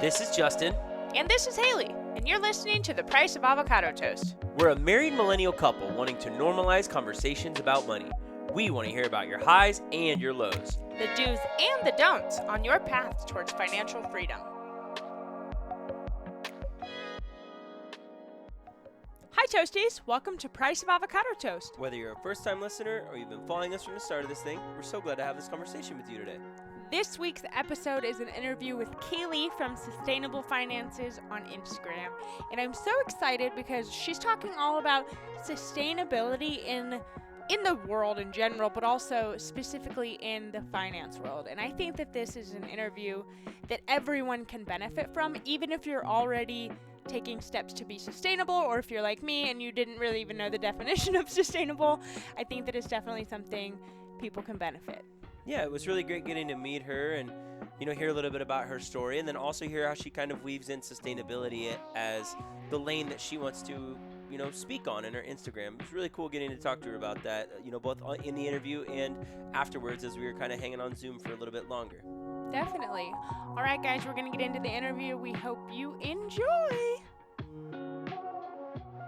This is Justin. And this is Haley, and you're listening to The Price of Avocado Toast. We're a married millennial couple wanting to normalize conversations about money. We want to hear about your highs and your lows, The do's and the don'ts on your path towards financial freedom. Hi Toasties, welcome to Price of Avocado Toast. Whether you're a first-time listener or you've been following us from the start of this thing, we're so glad to have this conversation with you today. This week's episode is an interview with Kealy from Sustainable Finances on Instagram. And I'm so excited because she's talking all about sustainability in the world in general, but also specifically in the finance world. And I think that this is an interview that everyone can benefit from, even if you're already taking steps to be sustainable, or if you're like me and you didn't really even know the definition of sustainable. I think that it's definitely something people can benefit. Yeah, it was really great getting to meet her and, hear a little bit about her story, and then also hear how she kind of weaves in sustainability as the lane that she wants to, speak on in her Instagram. It was really cool getting to talk to her about that, both in the interview and afterwards as we were kind of hanging on Zoom for a little bit longer. Definitely. All right, guys, we're going to get into the interview. We hope you enjoy.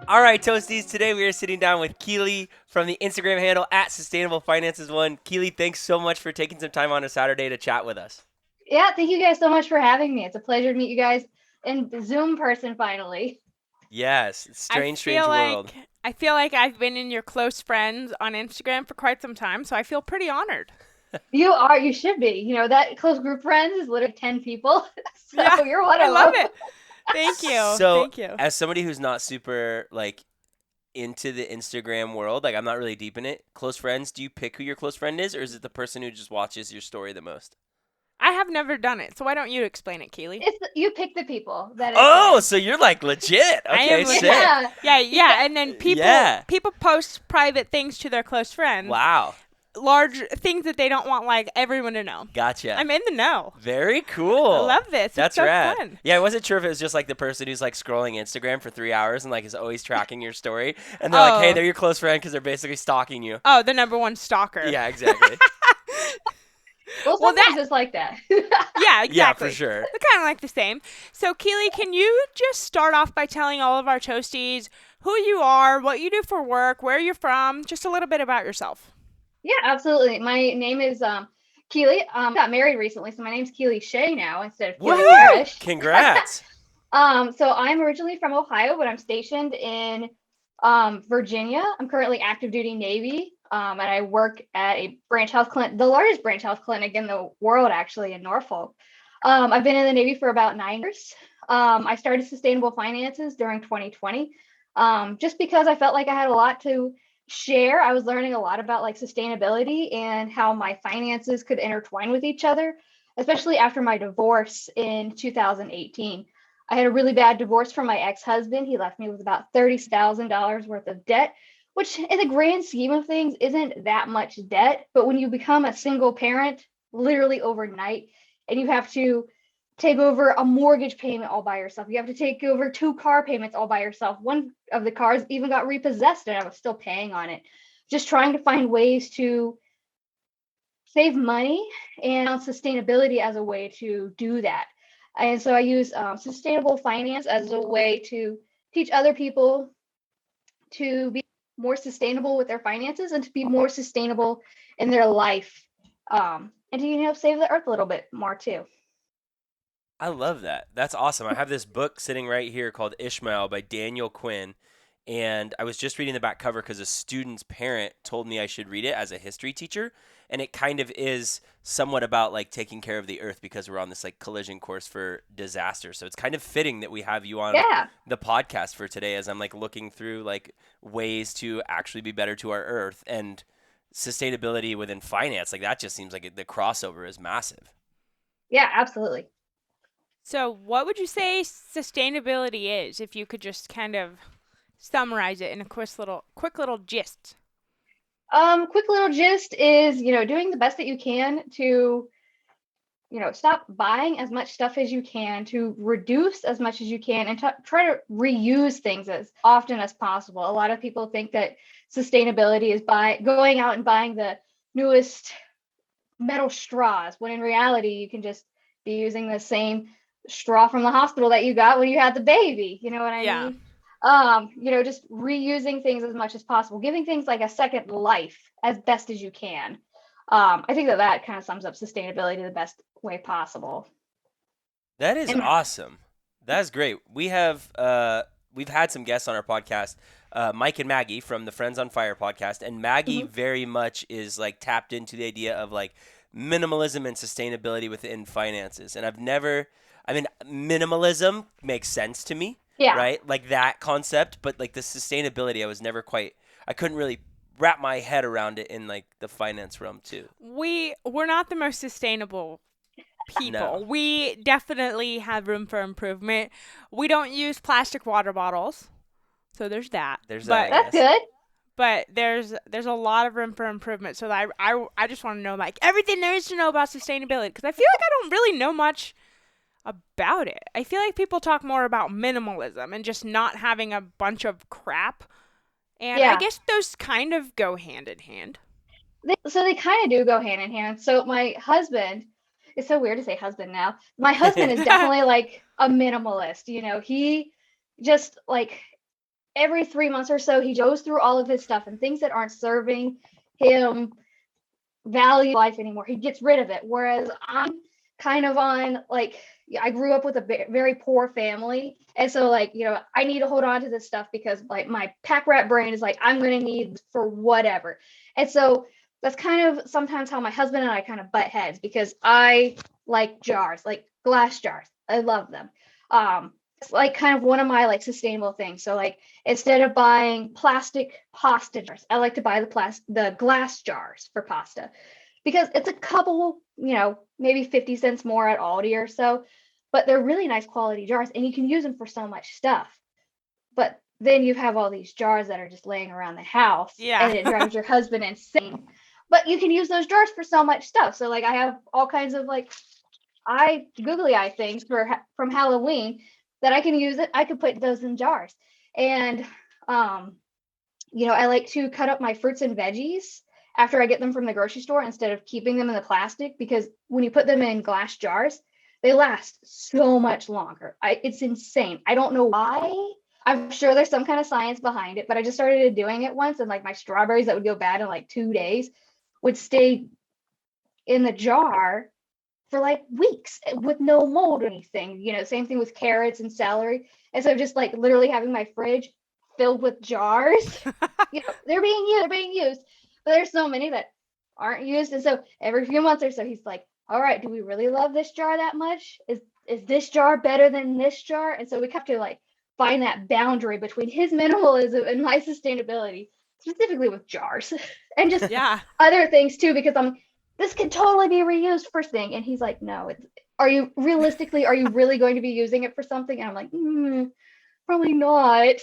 All right, Toasties, today we are sitting down with Kealy from the Instagram handle at Sustainable Finances One. Kealy, thanks so much for taking some time on a Saturday to chat with us. Yeah, thank you guys so much for having me. It's a pleasure to meet you guys in Zoom person finally. Yes, strange world. I feel like I've been in your close friends on Instagram for quite some time, so I feel pretty honored. You should be. That close group friends is literally 10 people. So yeah, you're one of them. I love it. Thank you. Thank you. As somebody who's not super into the Instagram world, I'm not really deep in it. Close friends, do you pick who your close friend is, or is it the person who just watches your story the most? I have never done it, so why don't you explain it, Kealy? You pick the people that. So you're legit. Okay, sick. Yeah, and then people post private things to their close friends. Wow. Large things that they don't want everyone to know. Gotcha. I'm in the know. Very cool. I love this. That's it's so rad. Fun. Yeah, I wasn't sure if it was just the person who's scrolling Instagram for 3 hours and is always tracking your story, and they're hey, they're your close friend because they're basically stalking you. Oh, the number one stalker. Yeah, exactly. Well, sometimes it's like that. Yeah, exactly. Yeah, for sure. They're kind of the same. So, Kealy, can you just start off by telling all of our Toasties who you are, what you do for work, where you're from, just a little bit about yourself? Yeah, absolutely. My name is Kealy. Got married recently, so my name's Kealy Shea now instead of Kealy Parrish. Congrats. So I'm originally from Ohio, but I'm stationed in Virginia. I'm currently active duty Navy, and I work at a branch health clinic, the largest branch health clinic in the world, actually, in Norfolk. I've been in the Navy for about 9 years. I started Sustainable Finances during 2020, just because I felt like I had a lot to share. I was learning a lot about sustainability and how my finances could intertwine with each other, especially after my divorce in 2018. I had a really bad divorce from my ex-husband. He left me with about $30,000 worth of debt, which in the grand scheme of things isn't that much debt. But when you become a single parent, literally overnight, and you have to take over a mortgage payment all by yourself. You have to take over 2 car payments all by yourself. One of the cars even got repossessed and I was still paying on it. Just trying to find ways to save money and sustainability as a way to do that. And so I use sustainable finance as a way to teach other people to be more sustainable with their finances and to be more sustainable in their life, and to save the earth a little bit more too. I love that. That's awesome. I have this book sitting right here called Ishmael by Daniel Quinn, and I was just reading the back cover because a student's parent told me I should read it as a history teacher, and it kind of is somewhat about taking care of the earth because we're on this collision course for disaster. So it's kind of fitting that we have you on the podcast for today as I'm looking through ways to actually be better to our earth, and sustainability within finance. That just seems like the crossover is massive. Yeah, absolutely. So what would you say sustainability is, if you could just kind of summarize it in a quick little gist? Quick little gist is, doing the best that you can to, stop buying as much stuff as you can, to reduce as much as you can, and try to reuse things as often as possible. A lot of people think that sustainability is by going out and buying the newest metal straws, when in reality, you can just be using the same straw from the hospital that you got when you had the baby. You know what I Yeah. mean? Just reusing things as much as possible, giving things like a second life as best as you can. I think that kind of sums up sustainability the best way possible. That is And awesome. That's great. We've had some guests on our podcast, Mike and Maggie from the Friends on Fire podcast, and Maggie mhm, very much is like tapped into the idea of like minimalism and sustainability within finances. And I mean, minimalism makes sense to me, yeah, right? Like that concept, but like the sustainability, I couldn't really wrap my head around it in like the finance realm too. We're not the most sustainable No, people. We definitely have room for improvement. We don't use plastic water bottles. So there's that. there's that, I But that's guess. good. there's a lot of room for improvement. So that I just want to know like everything there is to know about sustainability because I feel like I don't really know much about it. I feel like people talk more about minimalism and just not having a bunch of crap. And I Yeah. guess those kind of go hand in hand. So they kind of do go hand in hand. So my husband, it's so weird to say husband now. My husband is definitely like a minimalist. He just like every 3 months or so, he goes through all of his stuff and things that aren't serving him value life anymore. He gets rid of it. Whereas I'm kind of on like, I grew up with a very poor family. And so like, I need to hold on to this stuff because like my pack rat brain is like, I'm going to need for whatever. And so that's kind of sometimes how my husband and I kind of butt heads because I like jars, like glass jars. I love them. It's like kind of one of my like sustainable things. So like instead of buying plastic pasta jars, I like to buy the glass jars for pasta because it's a couple, maybe 50 cents more at Aldi or so, but they're really nice quality jars and you can use them for so much stuff. But then you have all these jars that are just laying around the house Yeah. and it drives your husband insane. But you can use those jars for so much stuff. So like I have all kinds of like googly eye things from Halloween that I can use it. I could put those in jars. And I like to cut up my fruits and veggies after I get them from the grocery store instead of keeping them in the plastic because when you put them in glass jars, they last so much longer. It's insane. I don't know why. I'm sure there's some kind of science behind it, but I just started doing it once and like my strawberries that would go bad in like 2 days would stay in the jar for like weeks with no mold or anything. Same thing with carrots and celery. And so just like literally having my fridge filled with jars, they're being used, but there's so many that aren't used. And so every few months or so, he's like, all right, do we really love this jar that much? Is this jar better than this jar? And so we have to like find that boundary between his minimalism and my sustainability, specifically with jars and just Yeah. other things too, because this could totally be reused for thing. And he's like, no, are you really going to be using it for something? And I'm like, probably not.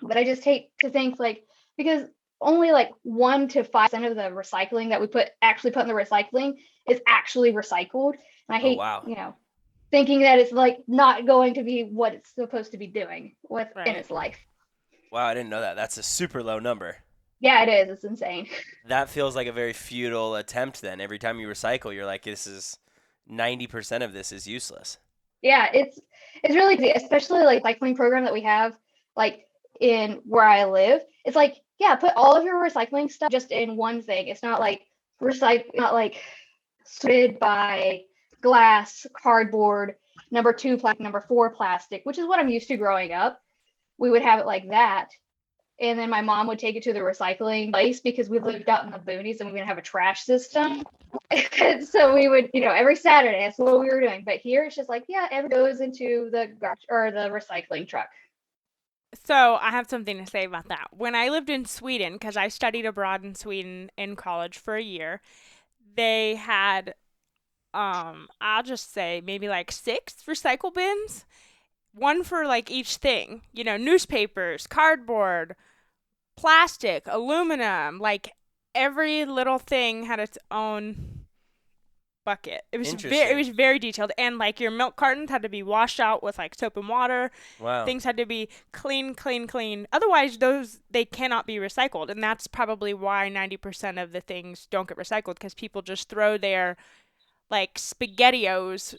But I just hate to think like, because only like 1 to 5% of the recycling that we actually put in the recycling is actually recycled. And I Oh hate, wow. thinking that it's like not going to be what it's supposed to be doing within Right. its life. Wow, I didn't know that. That's a super low number. Yeah, it is. It's insane. That feels like a very futile attempt then. Every time you recycle, you're like, 90% of this is useless. Yeah, it's really easy, especially like recycling program that we have like in where I live. It's like, yeah, put all of your recycling stuff just in one thing. It's not like not like sorted by glass, cardboard, number 2 plastic, number 4 plastic, which is what I'm used to growing up. We would have it like that. And then my mom would take it to the recycling place because we lived out in the boonies and we didn't have a trash system. So we would, every Saturday, that's what we were doing. But here it's just like, yeah, it goes into the garbage or the recycling truck. So I have something to say about that. When I lived in Sweden, because I studied abroad in Sweden in college for a year, they had I'll just say maybe like 6 recycle bins, one for like each thing. Newspapers, cardboard, plastic, aluminum, like every little thing had its own bucket. It Interesting. was very detailed, and like your milk cartons had to be washed out with like soap and water. Wow. Things had to be clean, clean, clean. Otherwise, they cannot be recycled, and that's probably why 90% of the things don't get recycled because people just throw their like SpaghettiOs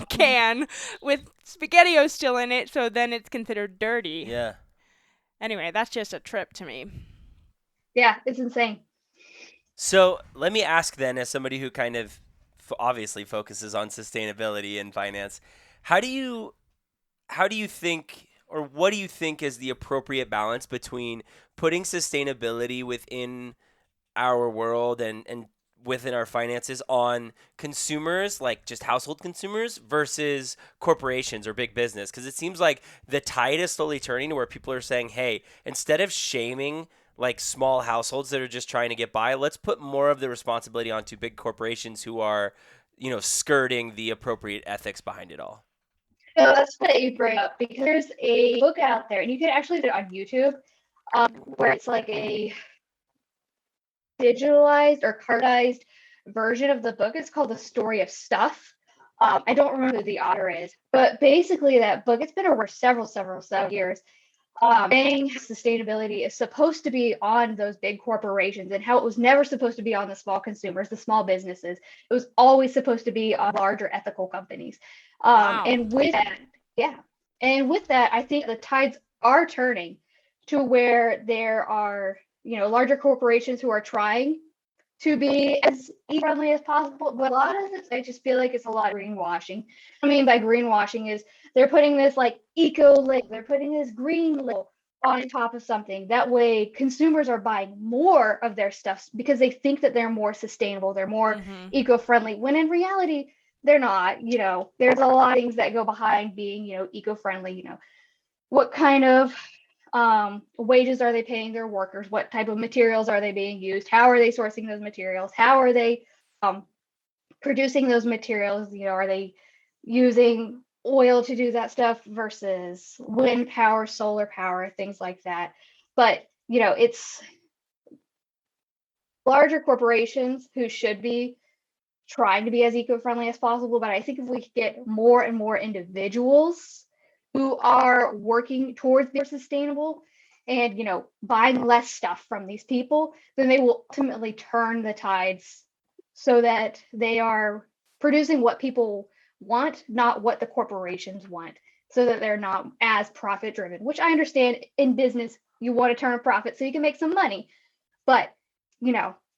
can with SpaghettiOs still in it, so then it's considered dirty. Yeah. Anyway, that's just a trip to me. Yeah, it's insane. So let me ask then, as somebody who kind of obviously focuses on sustainability in finance, how do you think, or what do you think is the appropriate balance between putting sustainability within our world and within our finances on consumers, like just household consumers, versus corporations or big business? Because it seems like the tide is slowly turning to where people are saying, hey, instead of shaming like small households that are just trying to get by, let's put more of the responsibility onto big corporations who are, skirting the appropriate ethics behind it all. So that's what you bring up, because there's a book out there, and you can actually do it on YouTube, where it's like a digitalized or cardized version of the book. It's called The Story of Stuff. I don't remember who the author is, but basically that book, it's been over several years, saying sustainability is supposed to be on those big corporations and how it was never supposed to be on the small consumers, the small businesses. It was always supposed to be on larger ethical companies. Wow. And with that, yeah. And with that, I think the tides are turning to where there are, larger corporations who are trying to be as eco-friendly as possible. But a lot of this, I just feel like it's a lot of greenwashing. I mean, by greenwashing is they're putting this like eco label, they're putting this green label on top of something. That way, consumers are buying more of their stuff because they think that they're more sustainable, they're more Mm-hmm. eco-friendly. When in reality, they're not. There's a lot of things that go behind being, eco-friendly. What kind of wages are they paying their workers? What type of materials are they being used? How are they sourcing those materials? How are they producing those materials? Are they using oil to do that stuff versus wind power, solar power, things like that? But it's larger corporations who should be trying to be as eco-friendly as possible. But I think if we could get more and more individuals who are working towards being sustainable and buying less stuff from these people, then they will ultimately turn the tides so that they are producing what people want, not what the corporations want, so that they're not as profit driven, which I understand in business you want to turn a profit so you can make some money. But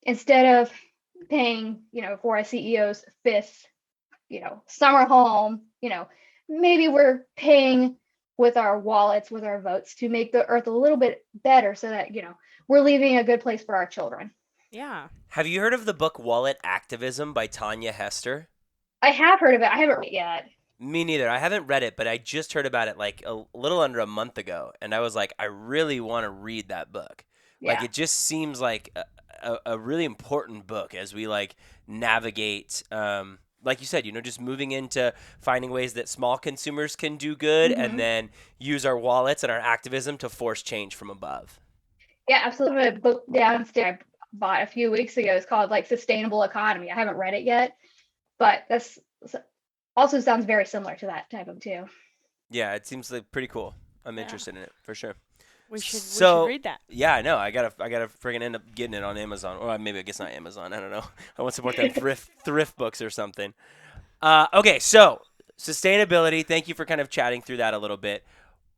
instead of paying for a CEO's fifth summer home, maybe we're paying with our wallets, with our votes, to make the earth a little bit better so that we're leaving a good place for our children. Yeah. Have you heard of the book Wallet Activism by Tanya Hester? I have heard of it. I haven't read it yet. Me neither. I haven't read it, but I just heard about it like a little under a month ago, and I was like, I really want to read that book. Like, Yeah. it just seems like a really important book as we like navigate, like you said, just moving into finding ways that small consumers can do good, and Mm-hmm. then use our wallets and our activism to force change from above. Yeah, absolutely. A book downstairs I bought a few weeks ago is called like Sustainable Economy. I haven't read it yet, but that's also sounds very similar to that type of too. Yeah, it seems like pretty cool. I'm Yeah. interested in it for sure. We should So read that. yeah, I know. I gotta friggin' end up getting it on Amazon, or maybe I guess not Amazon. I don't know. I want to support them thrift books or something. Okay, so sustainability. Thank you for kind of chatting through that a little bit.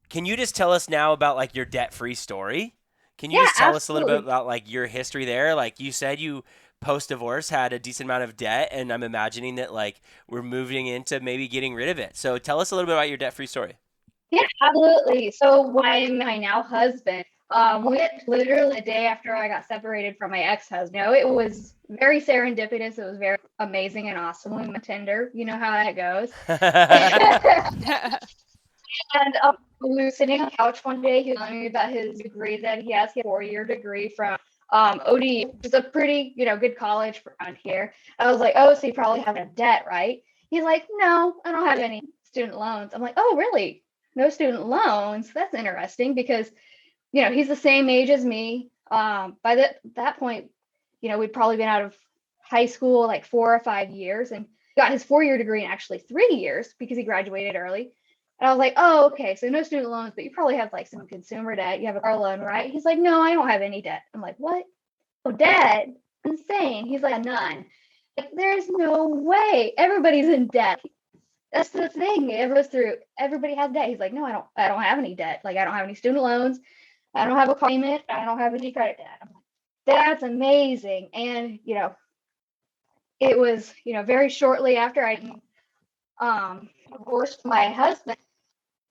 Can you just tell us now about like your debt-free story? Can you Yeah, just tell us a little bit absolutely. about like your history there? Like you said, you post-divorce had a decent amount of debt, and I'm imagining that like we're moving into maybe getting rid of it. So tell us a little bit about your debt-free story. Yeah, absolutely. So when my now husband, we met literally the day after I got separated from my ex-husband. It was very serendipitous. It was very amazing and awesome. We met Tinder. You know how that goes. And we were sitting on the couch one day. He was telling me about his degree that he has. He has a 4-year degree from ODU, which is a pretty, good college around here. I was like, oh, so you probably have a debt, right? He's like, no, I don't have any student loans. I'm like, oh, really? No student loans? That's interesting because, he's the same age as me. By that point, we'd probably been out of high school like 4 or 5 years, and got his 4-year degree in actually 3 years because he graduated early. And I was like, oh, okay, so no student loans, but you probably have like some consumer debt. You have a car loan, right? He's like, no, I don't have any debt. I'm like, what? Oh, debt? Insane. He's like, none. Like, there's no way. Everybody's in debt. That's the thing. Everybody has debt. He's like, no, I don't have any debt. Like, I don't have any student loans. I don't have a car payment. I don't have any credit debt. I'm like, that's amazing. And, it was, very shortly after I divorced my husband.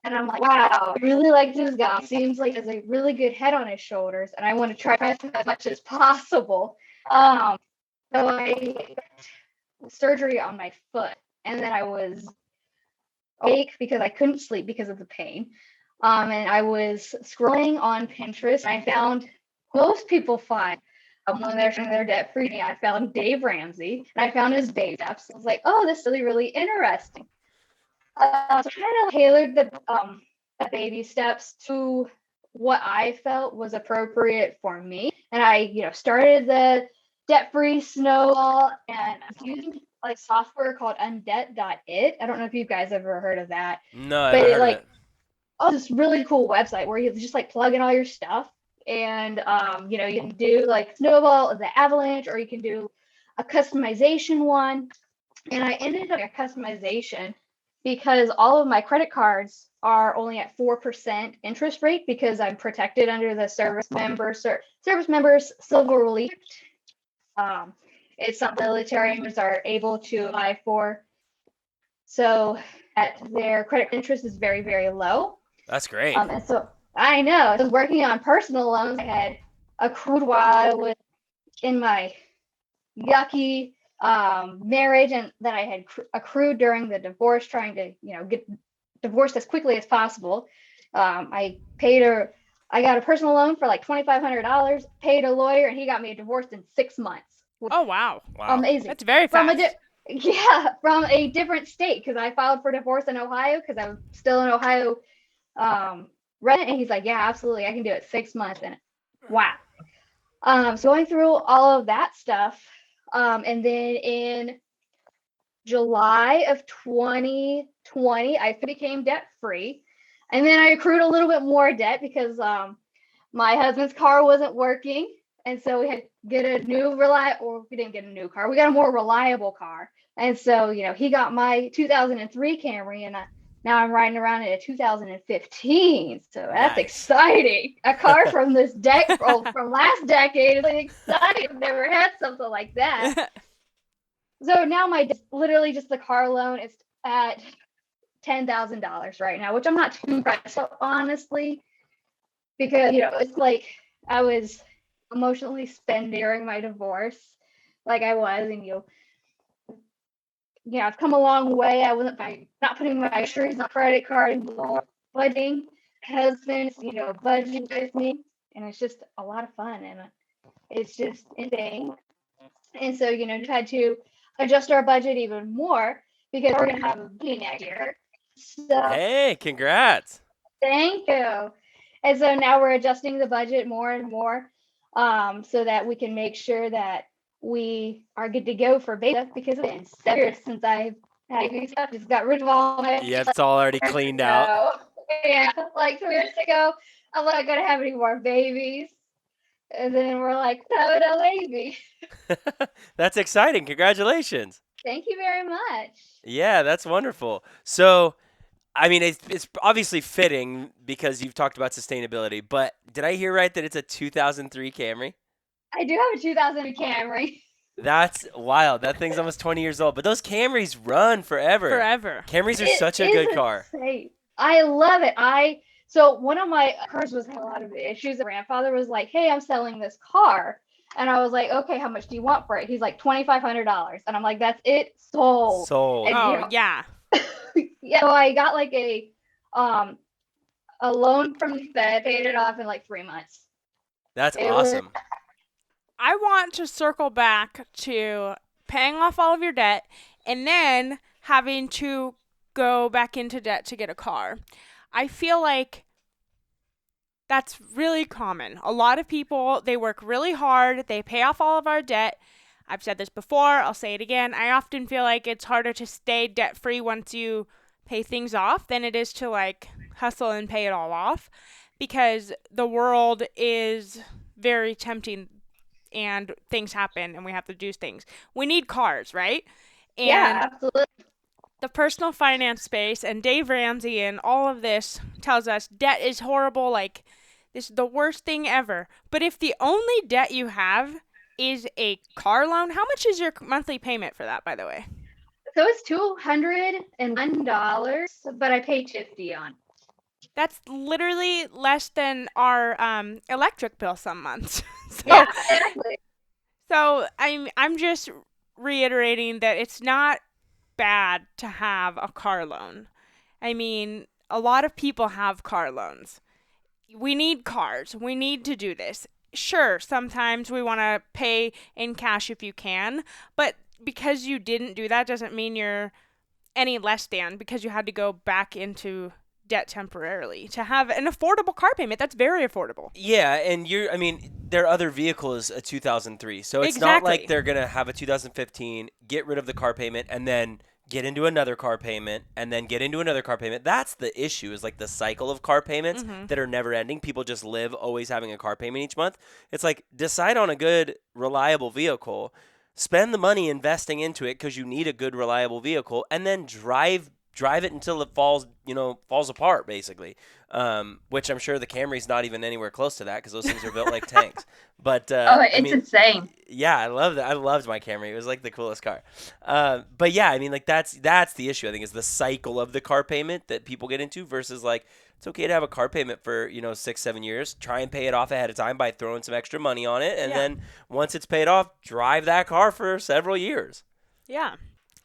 And I'm like, wow, I really like this guy. Seems like he has a really good head on his shoulders, and I want to try as much as possible. So I got surgery on my foot, and then I was awake because I couldn't sleep because of the pain. And I was scrolling on Pinterest, and I found most people find when they're trying their debt free. I found Dave Ramsey, and I found his baby steps. I was like, oh, this is really, really interesting. So I kind of tailored the baby steps to what I felt was appropriate for me. And I, started the Debt-Free Snowball, and I'm using like software called Undebt.it. I don't know if you guys ever heard of that, No, I but haven't it heard of like, it. oh, this really cool website where you just like plug in all your stuff, and you can do like Snowball, the avalanche, or you can do a customization one. And I ended up a customization because all of my credit cards are only at 4% interest rate because I'm protected under the service members silver relief. Um, it's something military members are able to apply for. So at their credit interest is very, very low. That's great. And so I know I was working on personal loans I had accrued while I was in my yucky marriage, and that I had accrued during the divorce, trying to get divorced as quickly as possible. I got a personal loan for like $2,500, paid a lawyer, and he got me divorced in 6 months. Oh, wow. Wow. Amazing. That's very From fast. from a different state, because I filed for divorce in Ohio because I'm still an Ohio resident, and he's like, yeah, absolutely, I can do it 6 months. And wow. So going through all of that stuff, and then in July of 2020, I became debt free. And then I accrued a little bit more debt because my husband's car wasn't working. And so we had to get a new or we didn't get a new car. We got a more reliable car. And so, he got my 2003 Camry, and now I'm riding around in a 2015. So that's Nice. exciting. A car from from last decade is exciting. I've never had something like that. So now literally just the car loan is at $10,000 right now, which I'm not too impressed with, honestly, because it's like I was emotionally spent during my divorce, like I was, and I've come a long way. I wasn't by not putting my insurance on credit card and budgeting. Husband's budgeting with me, and it's just a lot of fun, and it's just insane. And so just had to adjust our budget even more because we're gonna have a baby next year. So Hey, congrats. thank you. And so now we're adjusting the budget more and more, so that we can make sure that we are good to go for beta, because it's been 7 years since I've had baby stuff. Just got rid of all my Yeah, it's all already cleaned out. Yeah, like 2 years ago, I'm not gonna have any more babies. And then we're like, no, no baby. That's exciting. Congratulations. Thank you very much. Yeah, that's wonderful. So, I mean, it's obviously fitting because you've talked about sustainability, but did I hear right that it's a 2003 Camry? I do have a 2000 Camry. That's wild. That thing's almost 20 years old, but those Camrys run forever. Forever. Camrys are such a good car. Insane. I love it. So one of my cars was having a lot of issues. The grandfather was like, hey, I'm selling this car. And I was like, okay, how much do you want for it? He's like, $2,500. And I'm like, that's it, sold. Sold. And, Oh, yeah. yeah, so I got like a loan from the Fed, paid it off in like 3 months. That's It was- awesome. I want to circle back to paying off all of your debt and then having to go back into debt to get a car. I feel like that's really common. A lot of people, they work really hard, they pay off all of our debt. I've said this before, I'll say it again. I often feel like it's harder to stay debt-free once you pay things off than it is to like hustle and pay it all off, because the world is very tempting and things happen and we have to do things. We need cars, right? Yeah, And absolutely. the personal finance space and Dave Ramsey and all of this tells us debt is horrible, like this is the worst thing ever. But if the only debt you have is a car loan, how much is your monthly payment for that, by the way? So it's $201, but I pay 50 on. That's literally less than our electric bill some months. Yeah, so exactly. I'm just reiterating that it's not bad to have a car loan. I mean, a lot of people have car loans. We need cars. We need to do this. Sure, sometimes we want to pay in cash if you can, but because you didn't do that doesn't mean you're any less than because you had to go back into debt temporarily to have an affordable car payment. That's very affordable. Yeah, and I mean, their other vehicle is a 2003. So it's not like Exactly. they're going to have a 2015, get rid of the car payment, and then get into another car payment, and then get into another car payment. That's the issue, is like the cycle of car payments Mhm. that are never ending. People just live always having a car payment each month. It's like, decide on a good, reliable vehicle, spend the money investing into it because you need a good, reliable vehicle, and then drive it until it falls apart, basically. Which I'm sure the Camry's not even anywhere close to that because those things are built like tanks. But Oh, I it's mean, insane. yeah, I love that. I loved my Camry. It was like the coolest car. But yeah, I mean, like that's the issue. I think is the cycle of the car payment that people get into versus like it's okay to have a car payment for 6-7 years. Try and pay it off ahead of time by throwing some extra money on it, and Yeah. then once it's paid off, drive that car for several years. Yeah.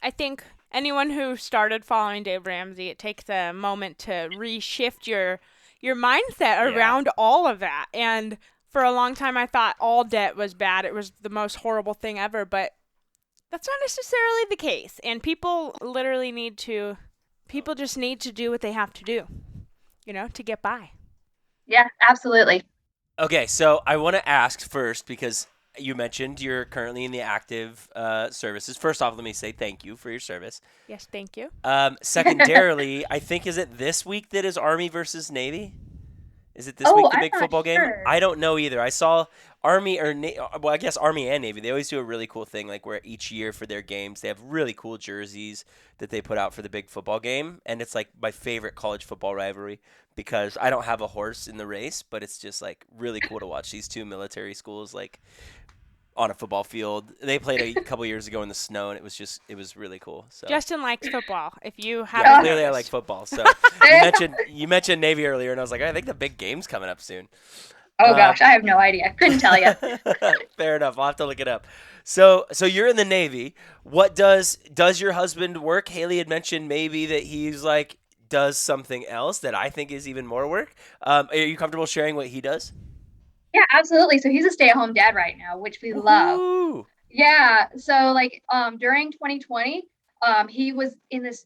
I think anyone who started following Dave Ramsey, it takes a moment to reshift your mindset Yeah. around all of that. And for a long time I thought all debt was bad. It was the most horrible thing ever, but that's not necessarily the case. And people just need to do what they have to do, to get by. Yeah, absolutely. Okay, so I want to ask first because you mentioned you're currently in the active services. First off, let me say thank you for your service. Yes, thank you. Secondarily, I think is it this week that is Army versus Navy? Is it this Oh, week the I'm big not football game? sure. I don't know either. I saw Army well, I guess Army and Navy. They always do a really cool thing, like where each year for their games they have really cool jerseys that they put out for the big football game, and it's like my favorite college football rivalry because I don't have a horse in the race, but it's just like really cool to watch these two military schools like on a football field. They played a couple years ago in the snow, and it was really cool. So Justin likes football, if you yeah, haven't clearly I like noticed. football. So you mentioned Navy earlier, and I was like, I think the big game's coming up soon. Oh Um, gosh, I have no idea. Couldn't tell you. fair enough. I'll have to look it up. So you're in the Navy. What does your husband work? Haley had mentioned maybe that he's like does something else that I think is even more work. Are you comfortable sharing what he does? Yeah, absolutely. So he's a stay-at-home dad right now, which we love. Woohoo! Yeah. So like during 2020, he was in this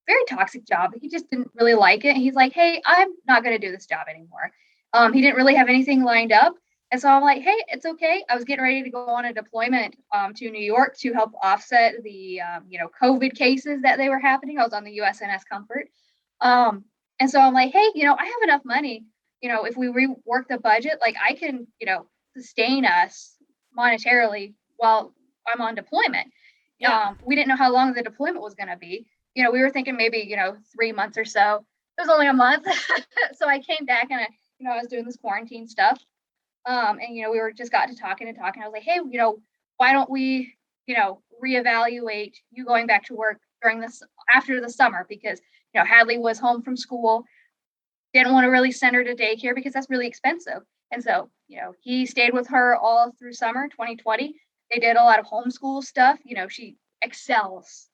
very toxic job. He just didn't really like it. And he's like, "Hey, I'm not going to do this job anymore." He didn't really have anything lined up. And so I'm like, "Hey, it's okay." I was getting ready to go on a deployment to New York to help offset the COVID cases that they were happening. I was on the USNS Comfort. Um, and so I'm like, "Hey, I have enough money. If we rework the budget, like I can, sustain us monetarily while I'm on deployment." Yeah. We didn't know how long the deployment was going to be. We were thinking maybe 3 months or so. It was only a month, so I came back and I was doing this quarantine stuff. And we were just got to talking and talking. I was like, hey, why don't we, reevaluate you going back to work during this after the summer because Hadley was home from school, didn't want to really send her to daycare because that's really expensive. And so, he stayed with her all through summer 2020. They did a lot of homeschool stuff. She excels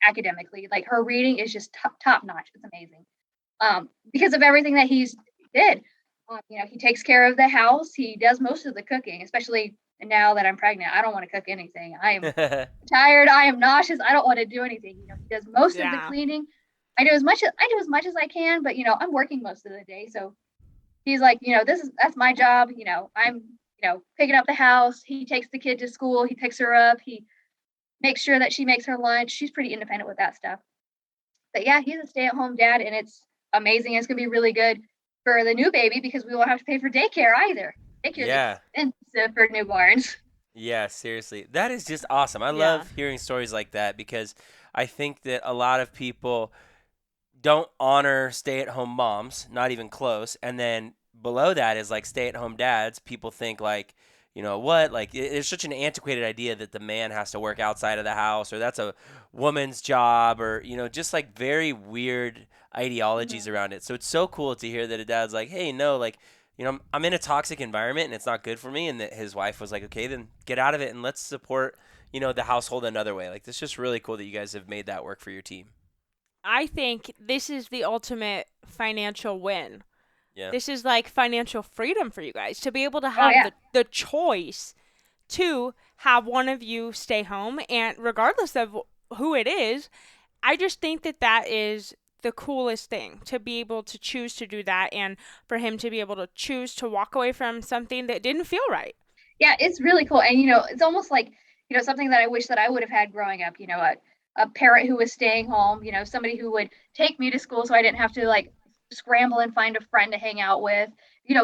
academically. Like her reading is just top notch. It's amazing. Because of everything that he's did. He takes care of the house. He does most of the cooking, especially now that I'm pregnant. I don't want to cook anything. I am tired. I am nauseous. I don't want to do anything. He does most of the Yeah. cleaning. I do as much as I can, but I'm working most of the day. So he's like, that's my job. I'm picking up the house. He takes the kid to school. He picks her up. He makes sure that she makes her lunch. She's pretty independent with that stuff. But yeah, he's a stay-at-home dad, and it's amazing. It's gonna be really good for the new baby because we won't have to pay for daycare either. Daycare is Yeah. expensive. expensive for newborns. Yeah, seriously. That is just awesome. I Yeah. love hearing stories like that because I think that a lot of people don't honor stay-at-home moms, not even close. And then below that is like stay-at-home dads. People think like, you know what? Like it's such an antiquated idea that the man has to work outside of the house or that's a woman's job or, just like very weird ideologies Mhm. around it. So it's so cool to hear that a dad's like, "Hey, no, like, I'm in a toxic environment and it's not good for me." And that his wife was like, "Okay, then get out of it and let's support, the household another way." Like, it's just really cool that you guys have made that work for your team. I think this is the ultimate financial win. Yeah. This is like financial freedom for you guys to be able to Oh have yeah. the choice to have one of you stay home. And regardless of who it is, I just think that that is the coolest thing to be able to choose to do that and for him to be able to choose to walk away from something that didn't feel right. Yeah, it's really cool. And it's almost like, something that I wish that I would have had growing up, a parent who was staying home, somebody who would take me to school so I didn't have to like scramble and find a friend to hang out with,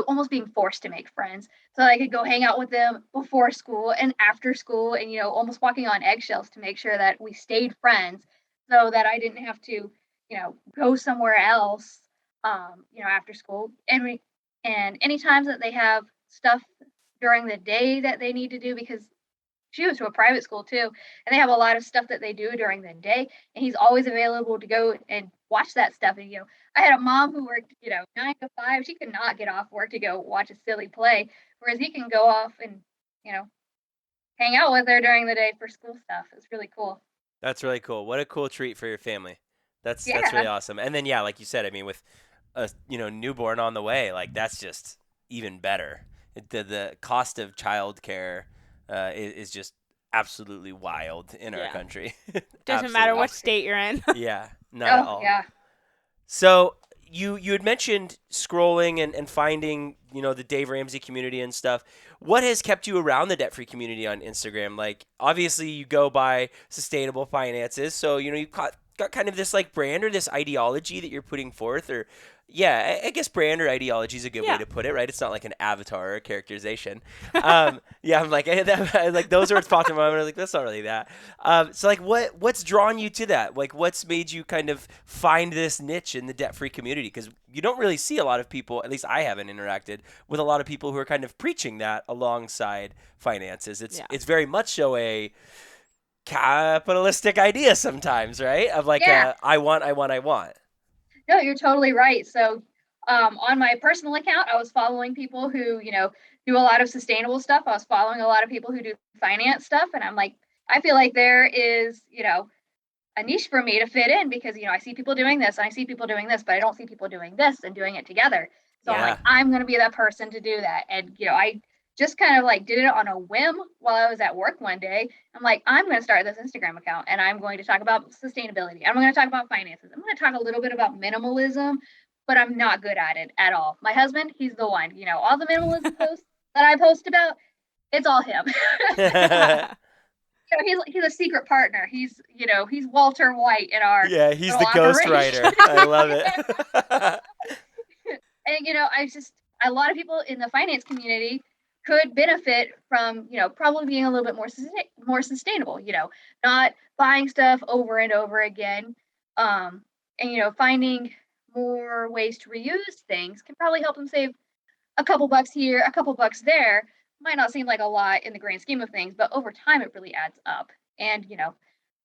almost being forced to make friends. So I could go hang out with them before school and after school and, almost walking on eggshells to make sure that we stayed friends so that I didn't have to, go somewhere else, after school. And any times that they have stuff during the day that they need to do because she was to a private school too, and they have a lot of stuff that they do during the day, and he's always available to go and watch that stuff. And I had a mom who worked, 9 to 5. She could not get off work to go watch a silly play, whereas he can go off and you know hang out with her during the day for school stuff. It's really cool. That's really cool. What a cool treat for your family. That's Yeah, really awesome. And then yeah, like you said, I mean with a newborn on the way, like that's just even better. The cost of childcare is just absolutely wild in our Yeah. country. Doesn't matter Absolutely. what state you're in. Yeah, not at oh all. yeah, So you had mentioned scrolling and finding the Dave Ramsey community and stuff. What has kept you around the debt free community on Instagram? Like obviously you go by sustainable finances, so you got kind of this like brand or this ideology that you're putting forth, or yeah, I guess brand or ideology is a good way Yeah. to put it, right? It's not like an avatar or a characterization. Yeah, I'm like, like those words popped in my mind. I'm like, that's not really that. So like, what's drawn you to that? Like, what's made you kind of find this niche in the debt-free community? Because you don't really see a lot of people. At least I haven't interacted with a lot of people who are kind of preaching that alongside finances. It's Yeah. it's very much so a capitalistic idea sometimes, right? Of like, yeah. I want, I want, I want. No, you're totally right. So, on my personal account, I was following people who, do a lot of sustainable stuff. I was following a lot of people who do finance stuff. And I'm like, I feel like there is, a niche for me to fit in because, I see people doing this and I see people doing this, but I don't see people doing this and doing it together. So I'm Yeah. like, I'm going to be that person to do that. And, I just kind of like did it on a whim while I was at work one day. I'm like, I'm going to start this Instagram account and I'm going to talk about sustainability. I'm going to talk about finances. I'm going to talk a little bit about minimalism, but I'm not good at it at all. My husband, he's the one, all the minimalism posts that I post about, it's all him. He's a secret partner. He's Walter White in our Yeah, he's little the ghost operation. writer. I love it. And a lot of people in the finance community could benefit from probably being a little bit more sustainable. Not buying stuff over and over again, and finding more ways to reuse things can probably help them save a couple bucks here, a couple bucks there. Might not seem like a lot in the grand scheme of things, but over time it really adds up. And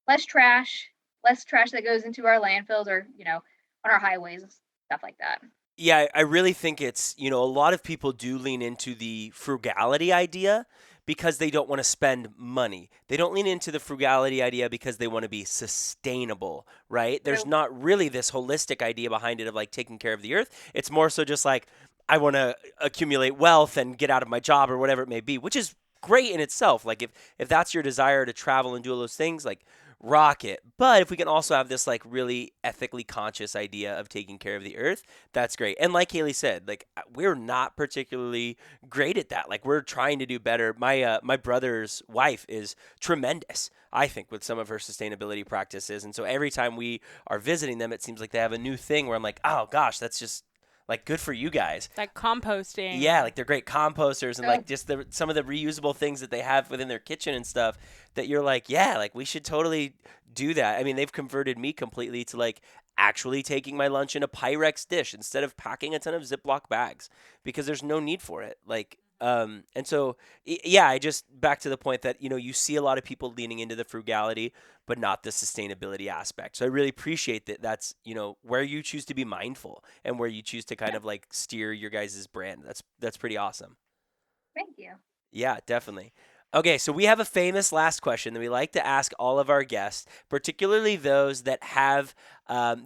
less trash, less trash that goes into our landfills or on our highways, stuff like that. Yeah, I really think it's, a lot of people do lean into the frugality idea because they don't want to spend money. They don't lean into the frugality idea because they want to be sustainable, right? There's True. not really this holistic idea behind it of like taking care of the earth. It's more so just like, I want to accumulate wealth and get out of my job or whatever it may be, which is great in itself. Like if that's your desire to travel and do all those things, like rock it. But if we can also have this like really ethically conscious idea of taking care of the earth, that's great. And like Kealy said, like we're not particularly great at that. Like we're trying to do better. My brother's wife is tremendous, I think, with some of her sustainability practices. And so every time we are visiting them, it seems like they have a new thing where I'm like, oh gosh, that's just like good for you guys. Like composting. Yeah, like they're great composters and Oh. like just some of the reusable things that they have within their kitchen and stuff that you're like, yeah, like we should totally do that. I mean, they've converted me completely to like actually taking my lunch in a Pyrex dish instead of packing a ton of Ziploc bags because there's no need for it. Like, and so, yeah, I just back to the point that, you see a lot of people leaning into the frugality, but not the sustainability aspect. So I really appreciate that that's, where you choose to be mindful and where you choose to kind of like steer your guys' brand. That's pretty awesome. Thank you. Yeah, definitely. Okay, so we have a famous last question that we like to ask all of our guests, particularly those that have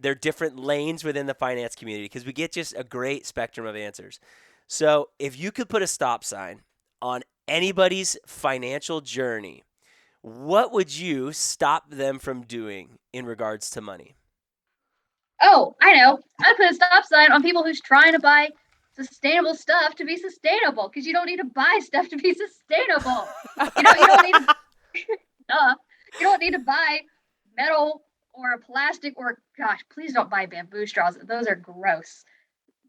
their different lanes within the finance community, because we get just a great spectrum of answers. So if you could put a stop sign on anybody's financial journey, what would you stop them from doing in regards to money? Oh, I know. I put a stop sign on people who's trying to buy sustainable stuff to be sustainable, because you don't need to buy stuff to be sustainable. You don't need to, duh. You don't need to buy metal or plastic or, gosh, please don't buy bamboo straws. Those are gross.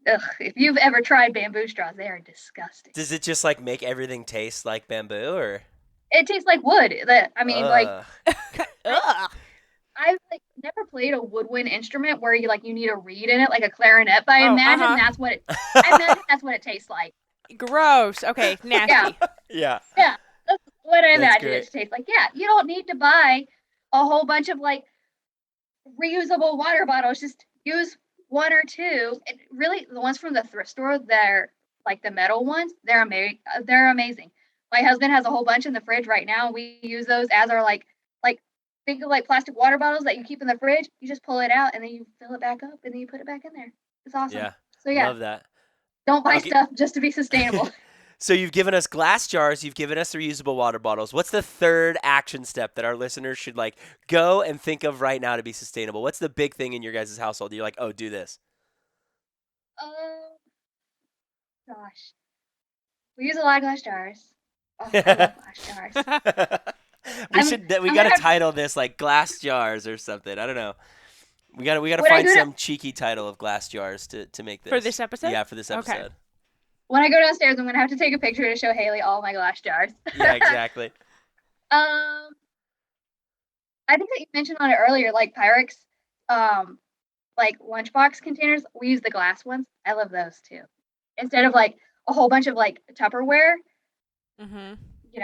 Ugh, if you've ever tried bamboo straws, they are disgusting. Does it just like make everything taste like bamboo or? It tastes like wood. Ugh. I've like never played a woodwind instrument where you need a reed in it, like a clarinet. But I imagine that's what it tastes like. Gross. Okay, nasty. Yeah. Yeah, that's what I imagine great. it tastes like. Yeah, you don't need to buy a whole bunch of like reusable water bottles. Just use one or two. And really, the ones from the thrift store, they're like the metal ones. They're amazing. They're amazing. My husband has a whole bunch in the fridge right now. We use those as our like think of like plastic water bottles that you keep in the fridge. You just pull it out and then you fill it back up and then you put it back in there. It's awesome. Yeah. So yeah, Love that. don't buy Okay. stuff just to be sustainable. So you've given us glass jars, you've given us reusable water bottles. What's the third action step that our listeners should like go and think of right now to be sustainable? What's the big thing in your guys' household? You're like, oh, do this. Gosh, we use a lot of glass jars. Oh, I love glass jars. We gotta title this like glass jars or something. I don't know. We gotta When I find go some cheeky title of glass jars to make this. For this episode? Yeah, for this Okay. episode. When I go downstairs, I'm gonna have to take a picture to show Haley all my glass jars. Yeah, exactly. I think that you mentioned on it earlier, like Pyrex, like lunchbox containers. We use the glass ones. I love those too. Instead of like a whole bunch of like Tupperware, Mm-hmm.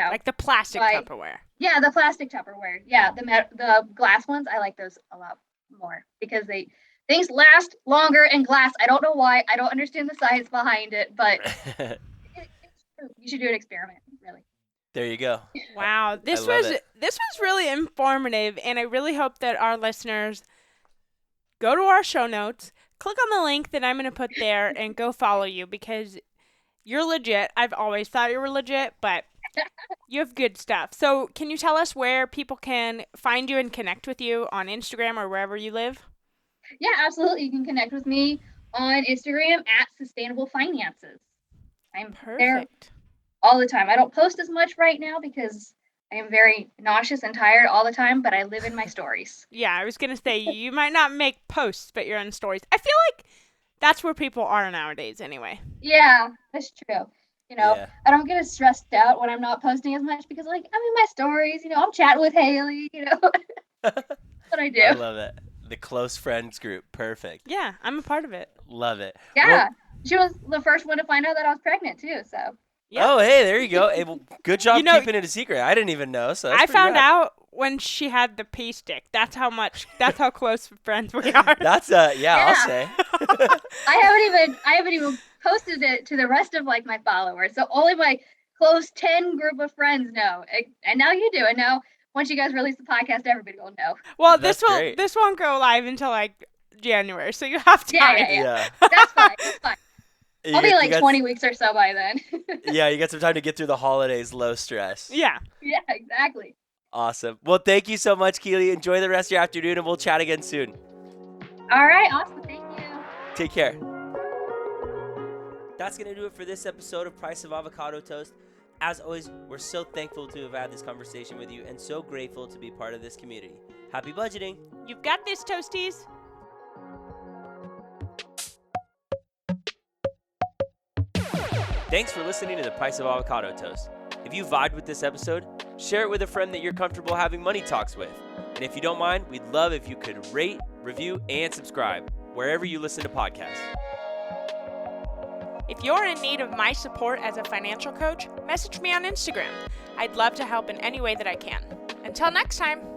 Like the plastic Tupperware. Yeah, the plastic Tupperware. Yeah, the glass ones. I like those a lot more because things last longer in glass. I don't know why. I don't understand the science behind it, but it's true. You should do an experiment, really. There you go. Wow, this was really informative, and I really hope that our listeners go to our show notes, click on the link that I'm going to put there, and go follow you because you're legit. I've always thought you were legit, but you have good stuff. So can you tell us where people can find you and connect with you on Instagram or wherever you live? Yeah, absolutely. You can connect with me on Instagram at Sustainable Finances. I'm there Perfect. all the time. I don't post as much right now because I am very nauseous and tired all the time, but I live in my stories. Yeah, I was going to say, you might not make posts, but you're on stories. I feel like that's where people are nowadays anyway. Yeah, that's true. Yeah. I don't get as stressed out when I'm not posting as much because like I'm in my stories, I'm chatting with Haley, That's what I do. I love it. The close friends group. Perfect. Yeah, I'm a part of it. Love it. Yeah. Well, She was the first one to find out that I was pregnant too, so. Yeah. Oh, hey, there you go. Hey, well, good job You know- keeping it a secret. I didn't even know. So that's I pretty found rad. out when she had the pea stick. That's how close friends we are. That's I'll Yeah. say. I haven't even posted it to the rest of like my followers. So only my close 10 group of friends know. And now you do. And now once you guys release the podcast, everybody will know. Well, That's great. this won't go live until like January, so you have time. Yeah. That's fine. That's fine. I'll be like got 20 weeks or so by then. Yeah, you got some time to get through the holidays, low stress. Yeah. Yeah, exactly. Awesome. Well, thank you so much, Kealy. Enjoy the rest of your afternoon, and we'll chat again soon. All right. Awesome. Thank you. Take care. That's going to do it for this episode of Price of Avocado Toast. As always, we're so thankful to have had this conversation with you and so grateful to be part of this community. Happy budgeting. You've got this, Toasties. Thanks for listening to The Price of Avocado Toast. If you vibed with this episode, share it with a friend that you're comfortable having money talks with. And if you don't mind, we'd love if you could rate, review, and subscribe wherever you listen to podcasts. If you're in need of my support as a financial coach, message me on Instagram. I'd love to help in any way that I can. Until next time.